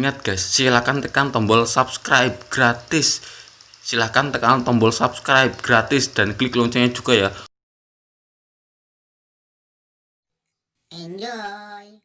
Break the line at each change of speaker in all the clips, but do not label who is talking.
Ingat guys, silahkan tekan tombol subscribe gratis. Silahkan tekan tombol subscribe gratis dan klik loncengnya juga ya.
Enjoy.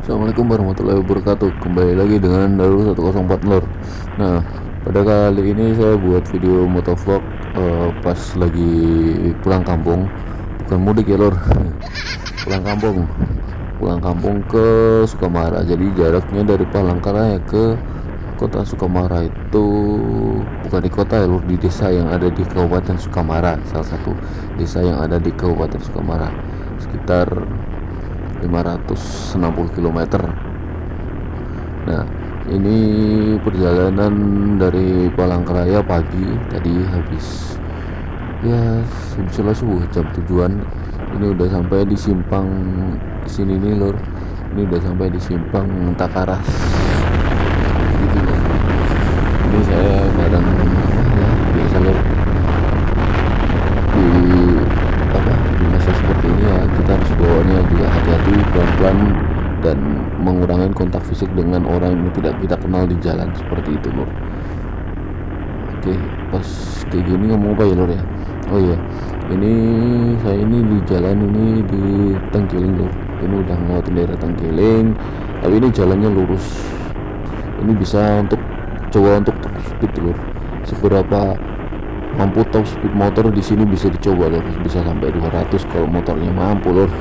Assalamualaikum warahmatullahi wabarakatuh. Kembali lagi dengan Daru 104 lor. Nah, pada kali ini saya buat video motovlog pas lagi pulang kampung. Bukan mudik ya lor. Pulang kampung ke Sukamara. Jadi jaraknya dari Palangkaraya ke kota Sukamara itu bukan di kota ya lor, di desa yang ada di Kabupaten Sukamara. Salah satu desa yang ada di Kabupaten Sukamara, sekitar 560 km. Nah, ini perjalanan dari Palangkaraya pagi tadi, habis ya sholat subuh jam tujuan. Ini udah sampai di simpang sini nih lor. Ini udah sampai di simpang Takaras gitu lor. Ini saya bareng ya biasa lor, di masa seperti ini ya kita harus bawanya juga hati-hati, pelan-pelan, dan mengurangi kontak fisik dengan orang yang tidak kita kenal di jalan seperti itu lor. Oke, pas kayak gini ngomong apa ya lor ya. Oh iya, ini saya ini di jalan ini di Tenggiling lor. Ini udah ngelewatin daerah Tenggiling, tapi ini jalannya lurus. Ini bisa untuk coba untuk speed lor, seberapa mampu top speed motor di sini bisa dicoba lor, bisa sampai 200 kalau motornya mampu lor.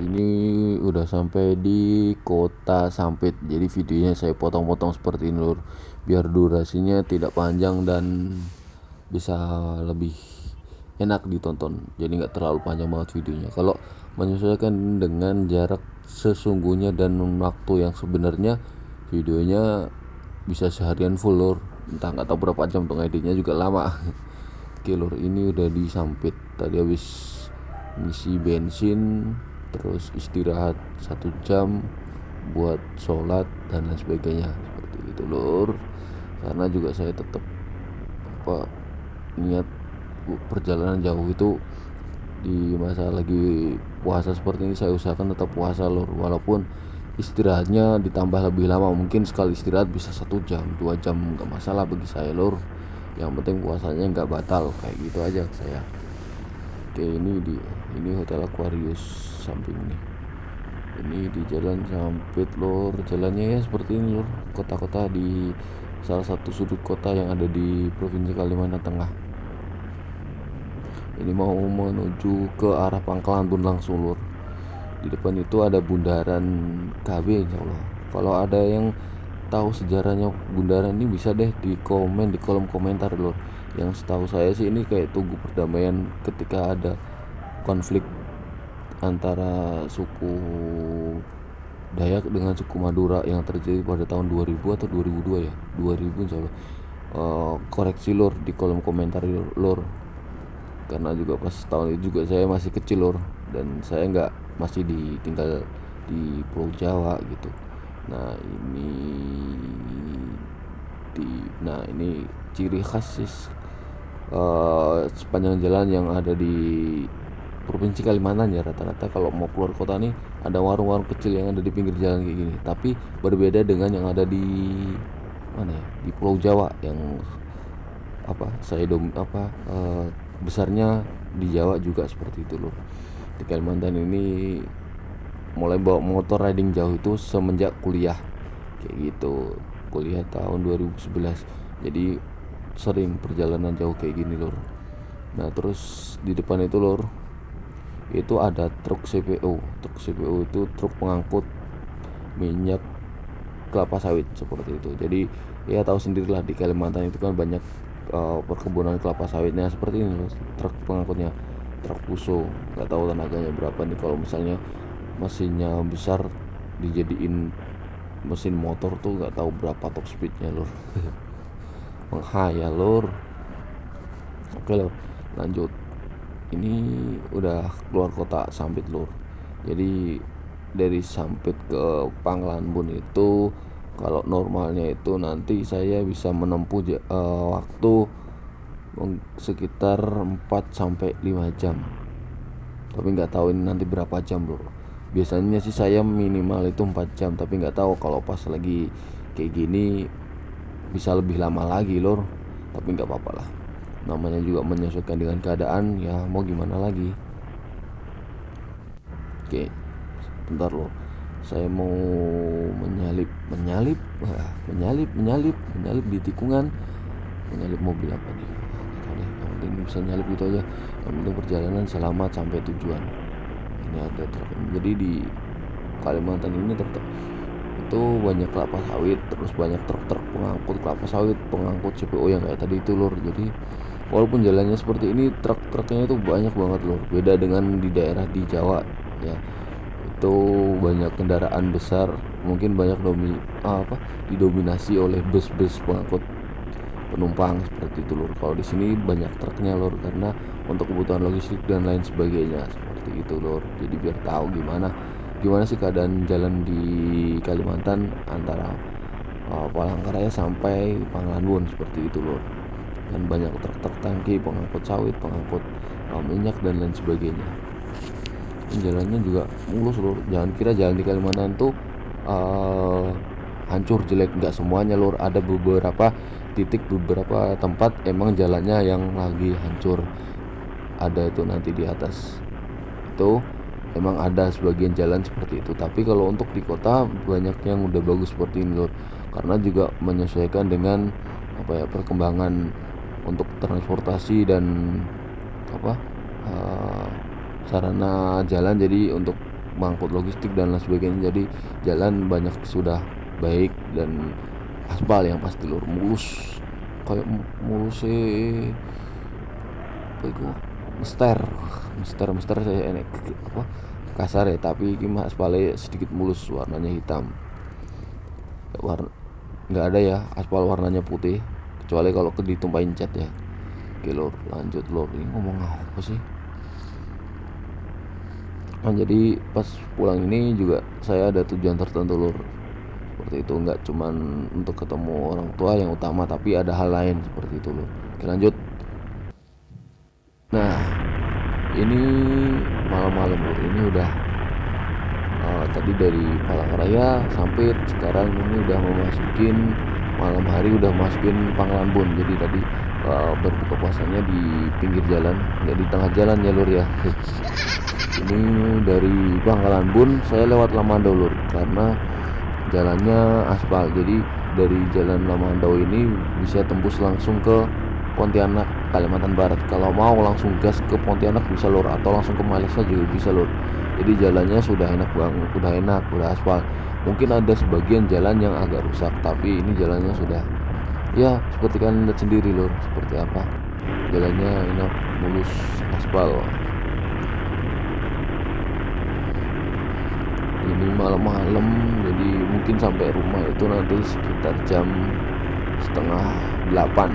Ini udah sampai di kota Sampit. Jadi videonya saya potong-potong seperti ini lur, biar durasinya tidak panjang dan bisa lebih enak ditonton. Jadi nggak terlalu panjang banget videonya. Kalau menyesuaikan dengan jarak sesungguhnya dan waktu yang sebenarnya, videonya bisa seharian full lur. Entah nggak tahu berapa jam, untuk editnya juga lama. Oke lur, ini udah di Sampit. Tadi habis ngisi bensin, terus istirahat 1 jam buat sholat dan lain sebagainya, seperti itu lur. Karena juga saya tetap niat perjalanan jauh itu di masa lagi puasa seperti ini, saya usahakan tetap puasa lur, walaupun istirahatnya ditambah lebih lama. Mungkin sekali istirahat bisa 1 jam 2 jam, nggak masalah bagi saya lur. Yang penting puasanya nggak batal, kayak gitu aja saya. Oke, ini Hotel Aquarius samping nih. Ini di Jalan Sampit lor. Jalannya ya seperti ini lor, kota-kota di salah satu sudut kota yang ada di Provinsi Kalimantan Tengah. Ini mau menuju ke arah Pangkalan Bun langsung lor. Di depan itu ada bundaran KB insyaallah. Kalau ada yang tahu sejarahnya bundaran ini bisa deh di komen di kolom komentar lor. Yang setahu saya sih ini kayak tugu perdamaian ketika ada konflik antara suku Dayak dengan suku Madura yang terjadi pada tahun 2000 atau 2002 ya, 2000 insyaallah. Koreksi lor di kolom komentar lor, karena juga pas tahun itu juga saya masih kecil lor, dan saya nggak masih tinggal di Pulau Jawa gitu. Nah ini ciri khas sih, sepanjang jalan yang ada di Provinsi Kalimantan ya. Rata-rata kalau mau keluar kota nih ada warung-warung kecil yang ada di pinggir jalan kayak gini, tapi berbeda dengan yang ada di mana ya, di Pulau Jawa yang besarnya di Jawa juga seperti itu loh. Di Kalimantan ini mulai bawa motor riding jauh itu semenjak kuliah kayak gitu, kuliah tahun 2011, jadi sering perjalanan jauh kayak gini lor. Nah terus di depan itu lor, itu ada truk CPO. Truk CPO itu truk pengangkut minyak kelapa sawit seperti itu. Jadi ya tahu sendirilah di Kalimantan itu kan banyak perkebunan kelapa sawitnya seperti ini loh. Truk pengangkutnya truk Fuso, nggak tahu tenaganya berapa nih. Kalau misalnya mesinnya besar dijadiin mesin motor tuh nggak tahu berapa top speednya lor. Menghayal lor. Oke lor, lanjut. Ini udah keluar kota Sampit lor. Jadi dari Sampit ke Panglanbun itu kalau normalnya itu nanti saya bisa menempuh waktu sekitar 4-5 jam. Tapi nggak tahu ini nanti berapa jam lor. Biasanya sih saya minimal itu 4 jam, tapi nggak tahu kalau pas lagi kayak gini bisa lebih lama lagi lor. Tapi nggak apa-apa lah, namanya juga menyesuaikan dengan keadaan, ya mau gimana lagi. Oke, bentar lor, saya mau menyalip di tikungan. Menyalip mobil apa nih? Yang penting bisa nyalip gitu aja. Yang penting perjalanan selamat sampai tujuan. Ini ada truk. Jadi di Kalimantan ini itu banyak kelapa sawit, terus banyak truk-truk pengangkut kelapa sawit, pengangkut CPO yang kayak tadi itu lor. Jadi walaupun jalannya seperti ini, truk-truknya itu banyak banget lor. Beda dengan di daerah di Jawa ya, itu banyak kendaraan besar, mungkin banyak didominasi oleh bus-bus pengangkut penumpang seperti itu lor. Kalau di sini banyak truknya lor, karena untuk kebutuhan logistik dan lain sebagainya seperti itu lor. Jadi biar tahu gimana sih keadaan jalan di Kalimantan antara Palangkaraya sampai Panglanbun seperti itu lor. Dan banyak truk-truk tangki pengangkut sawit, pengangkut minyak dan lain sebagainya. Dan jalannya juga mulus lor. Jangan kira jalan di Kalimantan tuh hancur jelek, nggak semuanya lor. Ada beberapa titik, beberapa tempat emang jalannya yang lagi hancur. Ada itu nanti di atas itu emang ada sebagian jalan seperti itu. Tapi kalau untuk di kota banyak yang udah bagus seperti ini lor, karena juga menyesuaikan dengan perkembangan untuk transportasi dan sarana jalan. Jadi untuk mengangkut logistik dan lain sebagainya, jadi jalan banyak sudah baik dan aspal yang pasti lur, mulus kayak mulus sih mester saya enek kasar ya, tapi ini aspalnya sedikit mulus, warnanya hitam. Nggak ada ya aspal warnanya putih kecuali kalau ditumpahin cat ya. Oke lur, lanjut lur, ini ngomong apa sih? Nah, jadi pas pulang ini juga saya ada tujuan tertentu lur, seperti itu. Nggak cuman untuk ketemu orang tua yang utama, tapi ada hal lain seperti itu lur. Oke lanjut. Nah ini malam-malam lur, ini udah tadi dari Palangkaraya sampai sekarang ini udah memasukin malam hari, udah masukin Panglanbun. Jadi tadi berbuka puasanya di pinggir jalan, nggak di tengah jalan ya lur ya. Ini dari Panglanbun saya lewat Lamandau lur, karena jalannya aspal. Jadi dari jalan Lamandau ini bisa tembus langsung ke Pontianak, Kalimantan Barat. Kalau mau langsung gas ke Pontianak bisa lur, atau langsung ke Malaysia juga bisa lur. Jadi jalannya sudah enak banget, udah aspal. Mungkin ada sebagian jalan yang agak rusak, tapi ini jalannya sudah ya seperti kalian lihat sendiri lur, seperti apa jalannya, enak, mulus, aspal. Ini malam-malam, jadi mungkin sampai rumah itu nanti sekitar jam 7:30.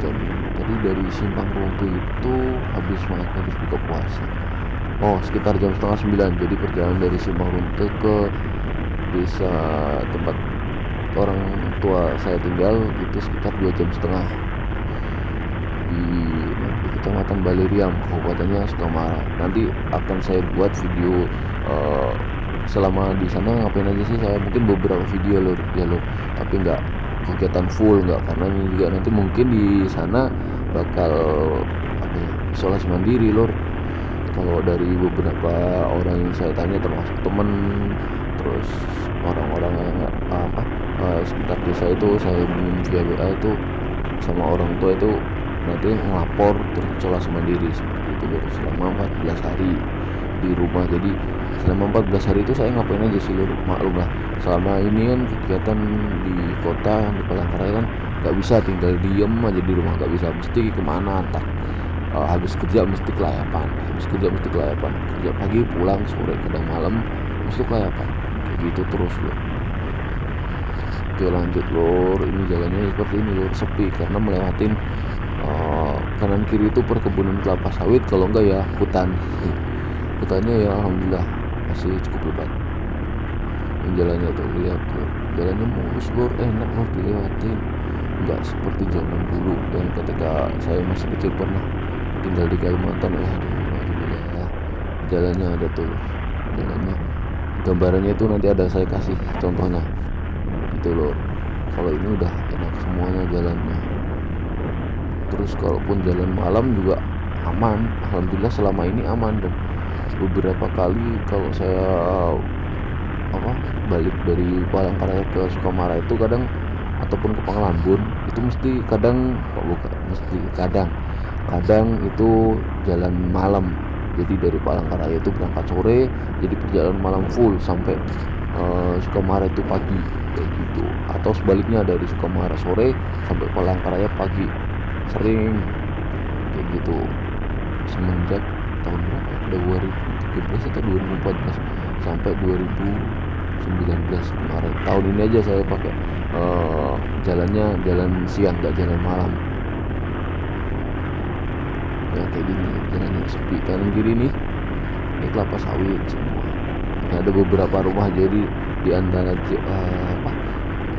jam tadi dari Simpang Runtuh itu habis buka puasa. Oh, sekitar jam setengah 9. Jadi perjalanan dari Simpang Runtuh ke desa tempat orang tua saya tinggal itu sekitar 2,5 jam di Kecamatan Baliriam, kabupatennya Sukamara. Nanti akan saya buat video selama di sana ngapain aja sih saya, mungkin beberapa video lor ya lor, tapi nggak kegiatan full, nggak, karena ini juga nanti mungkin di sana bakal apa ya, isolasi mandiri lor. Kalau dari beberapa orang yang saya tanya termasuk temen, terus orang-orang yang sekitar desa itu saya hubungin via WA itu, sama orang tua itu nanti ngelapor terus isolasi mandiri seperti itu lor, selama 14 hari di rumah. Jadi selama 14 hari itu saya ngapain aja sih lur, maklum lah selama ini kan kegiatan di kota di Palangkaraya kan nggak bisa tinggal diem aja di rumah, nggak bisa, mesti kemana, entah habis kerja mesti kelayapan, kerja pagi pulang sore kadang malam mesti kelayapan, kayak gitu terus lur. Oke lanjut lur, ini jalannya seperti ini lur, sepi karena melewatin kanan kiri itu perkebunan kelapa sawit, kalau enggak ya hutannya ya alhamdulillah masih cukup lebat. Yang jalannya tuh lihat tuh, jalannya mulus lur, enak lur dilewatin, nggak seperti zaman dulu yang ketika saya masih kecil pernah tinggal di Kalimantan. Alhamdulillah jalannya ada tuh, jalannya gambarannya itu nanti ada saya kasih contohnya gitu lur. Kalau ini udah enak semuanya jalannya. Terus kalaupun jalan malam juga aman, alhamdulillah selama ini aman. Dan beberapa kali kalau saya balik dari Palangkaraya ke Sukamara itu kadang, ataupun ke Panglambun itu mesti kadang itu jalan malam. Jadi dari Palangkaraya itu berangkat sore, jadi perjalanan malam full sampai Sukamara itu pagi kayak gitu, atau sebaliknya dari Sukamara sore sampai Palangkaraya pagi, sering kayak gitu semenjak tahun berapa, 2013 atau 2014 sampai 2019 kemarin. Tahun ini aja saya pakai jalannya jalan siang, nggak jalan malam ya. Kayak gini jalannya sepi, kanan kiri nih ini kelapa sawit semua. Ada beberapa rumah, jadi di antara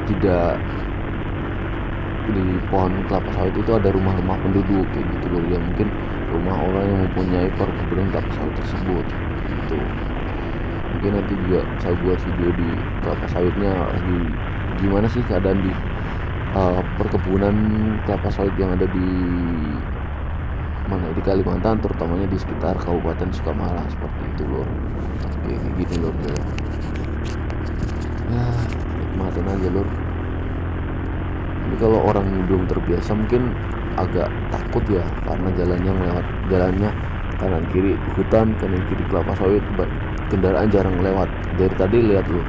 tidak di pohon kelapa sawit itu ada rumah-rumah penduduk kayak gitu loh, ya mungkin rumah orang yang mempunyai perkebunan kelapa sawit tersebut gitu. Mungkin nanti juga saya buat video di kelapa sawitnya, di gimana sih keadaan di perkebunan kelapa sawit yang ada di mana di Kalimantan, terutamanya di sekitar Kabupaten Sukamara seperti itu loh. Kayak gitu loh ya, nikmatin aja lor. Tapi kalau orang belum terbiasa mungkin agak takut ya, karena jalannya kanan kiri hutan, kanan kiri kelapa sawit, kendaraan jarang lewat. Dari tadi lihat loh,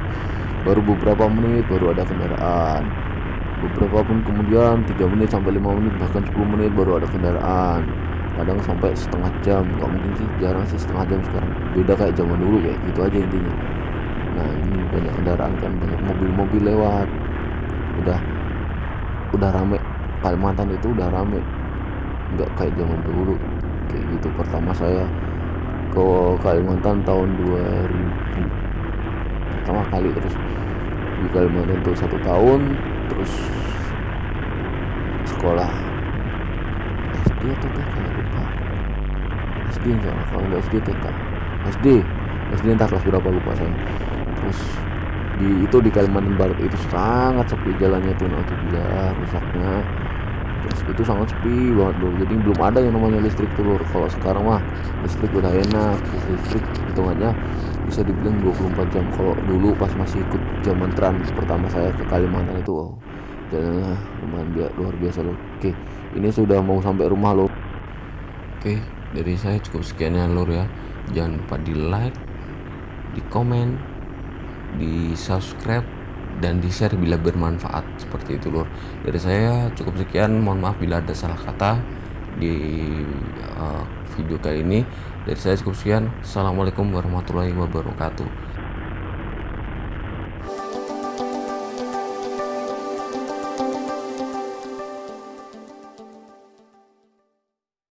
baru beberapa menit baru ada kendaraan, beberapa pun kemudian 3 menit sampai 5 menit bahkan 10 menit baru ada kendaraan, kadang sampai setengah jam. Nggak mungkin sih, jarang sih setengah jam sekarang, beda kayak zaman dulu kayak gitu aja intinya. Nah ini banyak kendaraan kan, banyak mobil-mobil lewat, udah rame. Kalimantan itu udah rame, nggak kayak zaman dulu kayak gitu. Pertama saya ke Kalimantan tahun 2000 pertama kali, terus di Kalimantan itu 1 tahun, terus sekolah SD atau TK ya lupa, SD enggak, kalau nggak SD TK, SD entah kelas berapa lupa saya. Terus di Kalimantan Barat itu sangat sepi jalannya tuh, alhamdulillah rusaknya. Terus itu sangat sepi banget loh, jadi belum ada yang namanya listrik tuh lor. Kalau sekarang mah listrik udah enak, listrik hitungannya bisa dibilang 24 jam. Kalau dulu pas masih ikut zaman trans pertama saya ke Kalimantan itu, wow, jalannya lumayan luar biasa loh. Oke, ini sudah mau sampai rumah loh. Oke, dari saya cukup sekian ya lor ya. Jangan lupa di like, di komen, di subscribe, dan di share bila bermanfaat seperti itu lor. Dari saya cukup sekian, mohon maaf bila ada salah kata di video kali ini. Dari saya cukup sekian. Assalamualaikum warahmatullahi wabarakatuh.